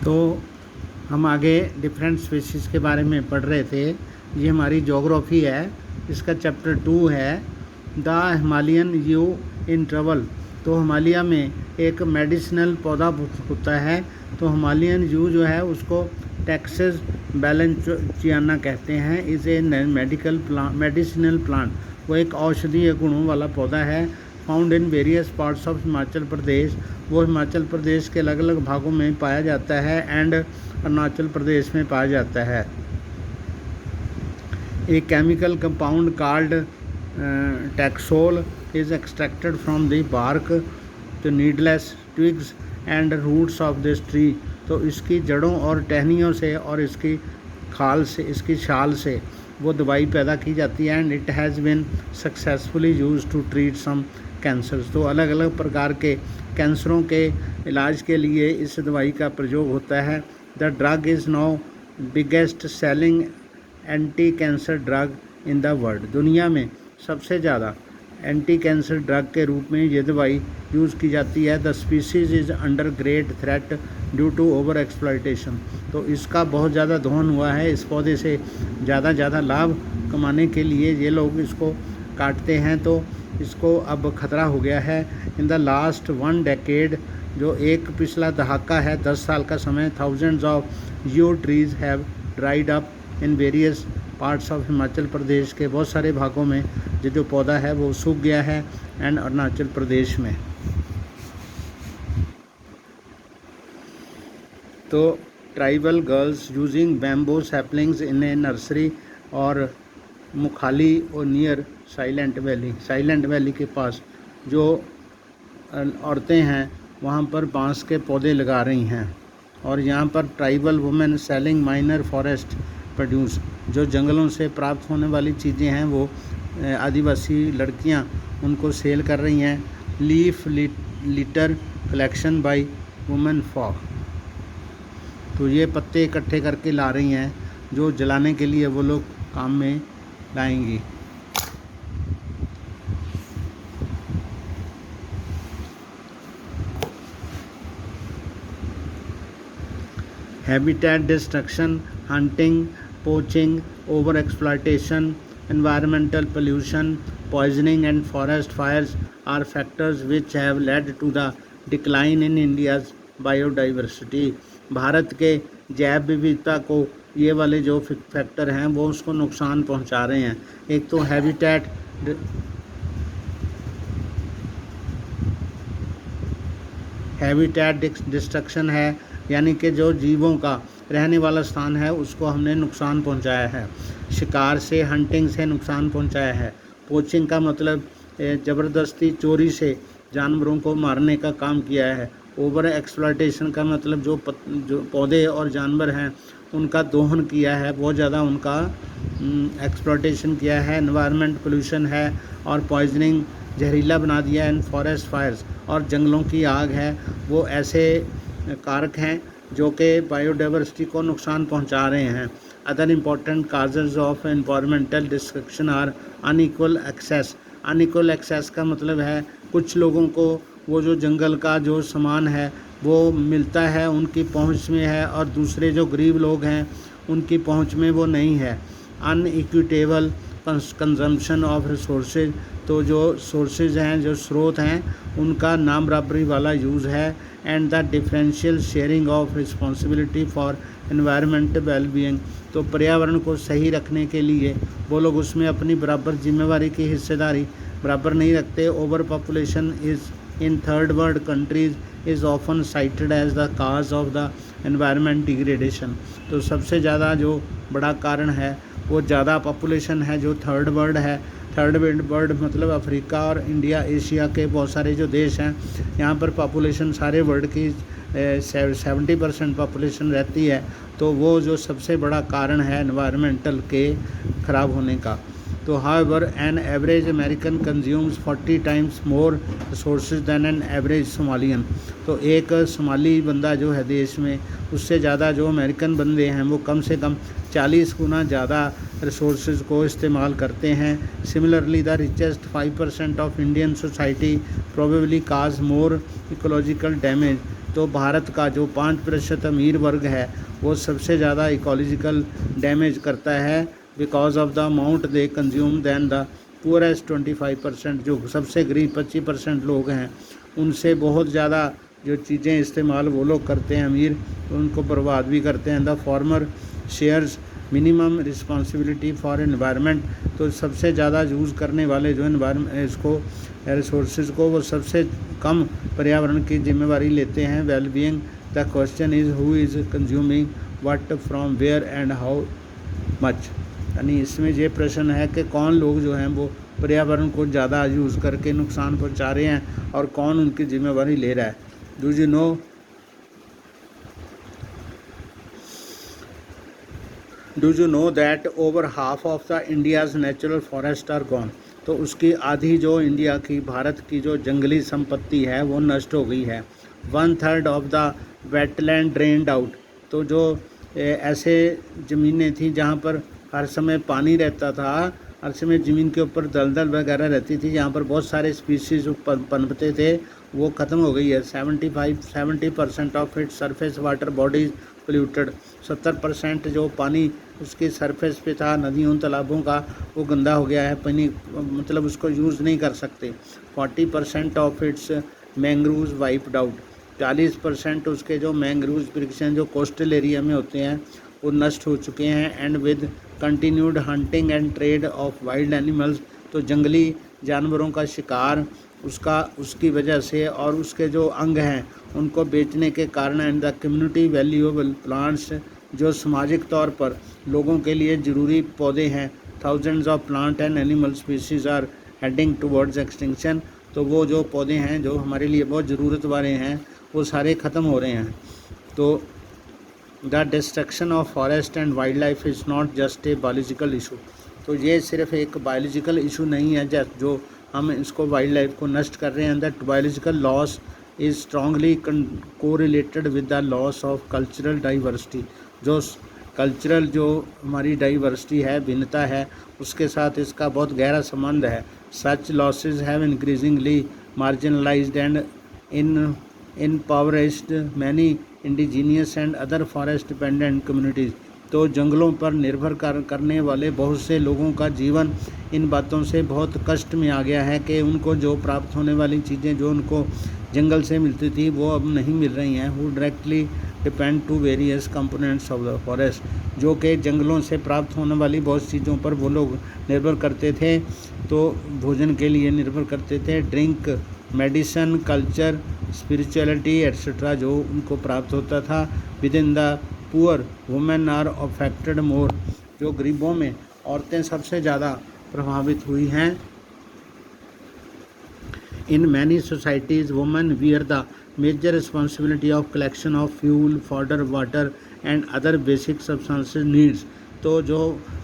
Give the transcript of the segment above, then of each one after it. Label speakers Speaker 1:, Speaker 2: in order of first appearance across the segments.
Speaker 1: तो हम आगे डिफरेंट स्पीशीज़ के बारे में पढ़ रहे थे। ये हमारी जोग्राफ़ी है, इसका चैप्टर 2 है the Himalayan you in trouble. तो हिमालय में एक मेडिसिनल पौधा होता है, तो हिमालयन यू जो है उसको टैक्सेस बैलेंचियाना कहते हैं। इज़ ए मेडिसिनल प्लांट, वो एक औषधीय गुणों वाला पौधा है। Found in various parts of Himachal Pradesh, वो हिमाचल प्रदेश के अलग अलग भागों में पाया जाता है एंड अरुणाचल प्रदेश में पाया जाता है। A chemical compound called taxol is extracted from the bark the needles twigs and roots of this tree. तो इसकी जड़ों और टहनियों से और इसकी खाल से, इसकी छाल से वो दवाई पैदा की जाती है and it has been successfully used to treat some cancers. तो अलग अलग प्रकार के कैंसरों के इलाज के लिए इस दवाई का प्रयोग होता है। The drug is now biggest selling anti cancer drug in the world. दुनिया में सबसे ज़्यादा एंटी कैंसर ड्रग के रूप में ये दवाई यूज़ की जाती है। The species is under great threat due to over exploitation. तो इसका बहुत ज़्यादा दोहन हुआ है, इस पौधे से ज़्यादा लाभ कमाने के लिए ये लोग इसको काटते हैं, तो इसको अब ख़तरा हो गया है। इन द लास्ट 1 डेकेड, जो एक पिछला दहाका है, 10 साल का समय, thousands of yew trees have dried up in various parts of Himachal Pradesh के बहुत सारे भागों में ये जो पौधा है वो सूख गया है एंड अरुणाचल प्रदेश में। तो tribal girls using bamboo saplings in a nursery और मुखाली और नियर साइलेंट वैली के पास जो औरतें हैं वहाँ पर बांस के पौधे लगा रही हैं। और यहाँ पर tribal women selling minor forest produce, जो जंगलों से प्राप्त होने वाली चीज़ें हैं वो आदिवासी लड़कियाँ उनको सेल कर रही हैं। Leaf litter collection by womenfolk, तो ये पत्ते इकट्ठे करके ला रही हैं जो जलाने के लिए वो लोग काम में लाएंगी। Habitat destruction, hunting, poaching, over exploitation, environmental pollution, poisoning and forest fires are factors which have led to the decline in India's biodiversity। Bharat के जैव विविधता को ये वाले जो फैक्टर हैं वो उसको नुकसान पहुंचा रहे हैं। एक तो हैबिटेट डिस्ट्रक्शन है, यानी कि जो जीवों का रहने वाला स्थान है उसको हमने नुकसान पहुंचाया है। शिकार से, हंटिंग से नुकसान पहुंचाया है। पोचिंग का मतलब ज़बरदस्ती चोरी से जानवरों को मारने का काम किया है। ओवर एक्सप्लॉयटेशन का मतलब जो पौधे और जानवर हैं उनका दोहन किया है, बहुत ज़्यादा उनका एक्सप्लॉयटेशन किया है। एनवायरनमेंट पोल्यूशन है और पॉइजनिंग, जहरीला बना दिया। एंड फॉरेस्ट फायर्स, और जंगलों की आग है, वो ऐसे कारक हैं जो कि बायोडाइवर्सिटी को नुकसान पहुंचा रहे हैं। Other important causes of environmental destruction are unequal access. Unequal access का मतलब है कुछ लोगों को वो जो जंगल का जो सामान है वो मिलता है, उनकी पहुंच में है, और दूसरे जो गरीब लोग हैं उनकी पहुंच में वो नहीं है। अनइक्विटेबल कंजम्पशन ऑफ रिसोर्सेज, तो जो सोर्सेज हैं, जो स्रोत हैं, उनका नाम बराबरी वाला यूज़ है। And the differential sharing of responsibility for environment wellbeing, तो पर्यावरण को सही रखने के लिए वो लोग उसमें अपनी बराबर जिम्मेवारी की हिस्सेदारी बराबर नहीं रखते। Over population is in third world countries is often cited as the cause of the environment degradation. तो सबसे ज़्यादा जो बड़ा कारण है वो ज़्यादा पॉपुलेशन है जो थर्ड वर्ल्ड है। थर्ड वर्ल्ड मतलब अफ्रीका और इंडिया, एशिया के बहुत सारे जो देश हैं, यहाँ पर पॉपुलेशन सारे वर्ल्ड की 70% पॉपुलेशन रहती है। तो वो जो सबसे बड़ा कारण है एनवायरमेंटल के ख़राब होने का। तो however an average American consumes 40 times more resources than an average Somalian. तो एक सोमाली बंदा जो है देश में, उससे ज़्यादा जो अमेरिकन बंदे हैं वो कम से कम 40 गुना ज़्यादा रिसोर्सेज को इस्तेमाल करते हैं। Similarly the richest 5% of Indian society probably cause more ecological damage तो भारत का जो 5% अमीर वर्ग है वो सबसे ज़्यादा इकोलॉजिकल डैमेज करता है because of the amount they consume than the poorest 25%। जो सबसे गरीब 25% लोग हैं उनसे बहुत ज़्यादा जो चीज़ें इस्तेमाल वो लोग करते हैं अमीर, उनको बर्बाद भी करते हैं। The farmer shares minimum responsibility for environment. तो सबसे ज़्यादा यूज़ करने वाले जो एनवायरनमेंट इसको रिसोर्सेज को वो सबसे कम पर्यावरण की जिम्मेवारी लेते हैं। Well being the question is who is consuming what from where and how much. यानी इसमें ये प्रश्न है कि कौन लोग जो हैं वो पर्यावरण को ज़्यादा यूज़ करके नुकसान पहुंचा रहे हैं और कौन उनकी जिम्मेवारी ले रहा है। Do you know that over half of the India's natural forest are gone. तो उसकी आधी जो इंडिया की भारत की जो जंगली संपत्ति है वो नष्ट हो गई है। 1/3 of the wetland drained out. तो जो ऐसे ज़मीनें थी जहाँ पर हर समय पानी रहता था, हर समय ज़मीन के ऊपर दलदल वगैरह रहती थी, जहाँ पर बहुत सारे स्पीशीज़ पनपते थे, वो ख़त्म हो गई है। 70% of its surface water bodies polluted. 70% जो पानी उसके सरफेस पे था नदियों तालाबों का वो गंदा हो गया है, पानी मतलब उसको यूज़ नहीं कर सकते। 40% of its mangroves wiped out. 40% उसके जो मैंग्रोव्स वृक्ष हैं जो कोस्टल एरिया में होते हैं वो नष्ट हो चुके हैं। And with continued hunting and trade off wild animals. तो जंगली जानवरों का शिकार उसकी वजह से और उसके जो अंग हैं उनको बेचने के कारण and the community valuable plants, जो सामाजिक तौर पर लोगों के लिए ज़रूरी पौधे हैं, thousands of plant and animal species are heading towards extinction. तो वो जो पौधे हैं जो हमारे लिए बहुत ज़रूरत वाले हैं वो सारे ख़त्म हो रहे हैं। तो the destruction of forest and wild life is not just a biological issue. तो ये सिर्फ एक बायोलॉजिकल इशू नहीं है जो हम इसको वाइल्ड लाइफ को नष्ट कर रहे हैं। That biological loss is strongly correlated with the loss of cultural diversity. जो कल्चरल जो हमारी डाइवर्सिटी है, भिन्नता है, उसके साथ इसका बहुत गहरा संबंध है। Such losses have increasingly marginalised and impoverished many indigenous and other forest dependent communities। तो जंगलों पर निर्भर करने वाले बहुत से लोगों का जीवन इन बातों से बहुत कष्ट में आ गया है कि उनको जो प्राप्त होने वाली चीज़ें जो उनको जंगल से मिलती थी वो अब नहीं मिल रही हैं। Who directly depend to various components of the forest. जो कि जंगलों से प्राप्त होने वाली बहुत चीज़ों पर वो लोग निर्भर करते थे, तो भोजन के लिए निर्भर करते थे। Drink, medicine, culture, spirituality etcetera जो उनको प्राप्त होता था। Within the poor women are affected more. जो गरीबों में औरतें सबसे ज़्यादा प्रभावित हुई हैं। In many societies women bear the major responsibility of collection of fuel, fodder, water and other basic substances needs. तो जो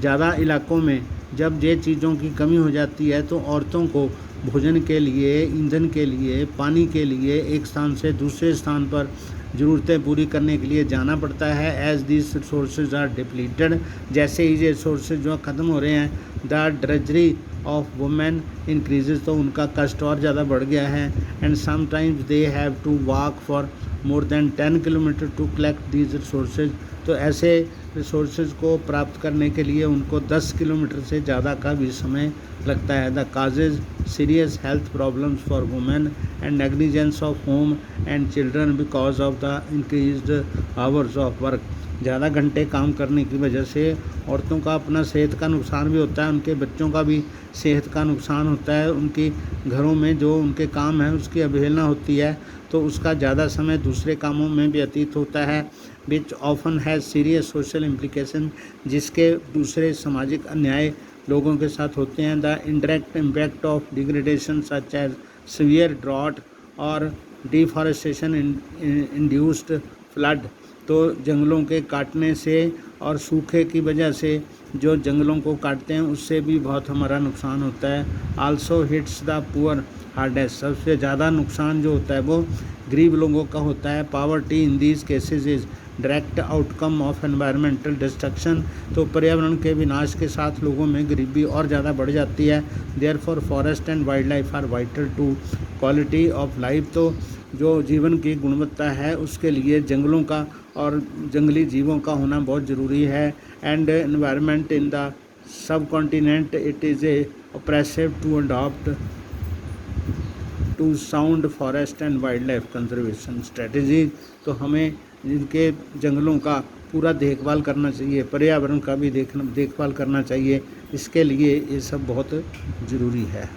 Speaker 1: ज़्यादा इलाकों में जब ये चीज़ों की कमी हो जाती है तो औरतों को भोजन के लिए, ईंधन के लिए, पानी के लिए एक स्थान से दूसरे स्थान पर ज़रूरतें पूरी करने के लिए जाना पड़ता है। As these resources are depleted. जैसे ही ये रिसोर्सेज जो ख़त्म हो रहे हैं, the drudgery of women increases. तो उनका कष्ट और ज़्यादा बढ़ गया है। And sometimes they have to walk for more than 10 kilometre to collect these resources. तो ऐसे रिसोर्सेज को प्राप्त करने के लिए उनको 10 किलोमीटर से ज़्यादा का भी समय लगता है। The causes serious health problems for women and negligence of home and children because of the increased hours of work. ज़्यादा घंटे काम करने की वजह से औरतों का अपना सेहत का नुकसान भी होता है, उनके बच्चों का भी सेहत का नुकसान होता है। उनकी घरों में जो उनके काम है उसकी अवहेलना होती है, तो उसका ज़्यादा समय दूसरे कामों में व्यतीत होता है। Which often has serious social implication. जिसके दूसरे सामाजिक अन्याय लोगों के साथ होते हैं। The indirect impact of degradation such as severe drought और डिफॉरेस्टेशन इंड्यूस्ड फ्लड। तो जंगलों के काटने से और सूखे की वजह से जो जंगलों को काटते हैं उससे भी बहुत हमारा नुकसान होता है। Also hits the poor hardest, सबसे ज़्यादा नुकसान जो होता है वो गरीब लोगों का होता है। Poverty in these cases is direct outcome of environmental destruction, तो पर्यावरण के विनाश के साथ लोगों में गरीबी और ज़्यादा बढ़ जाती है। Therefore forest and wildlife are vital to quality of life, तो जो जीवन की गुणवत्ता है उसके लिए जंगलों का और जंगली जीवों का होना बहुत ज़रूरी है। And environment in the subcontinent it is a oppressive to adopt to sound forest and wildlife conservation strategy, तो हमें इनके जंगलों का पूरा देखभाल करना चाहिए, पर्यावरण का भी देखभाल करना चाहिए। इसके लिए ये सब बहुत ज़रूरी है।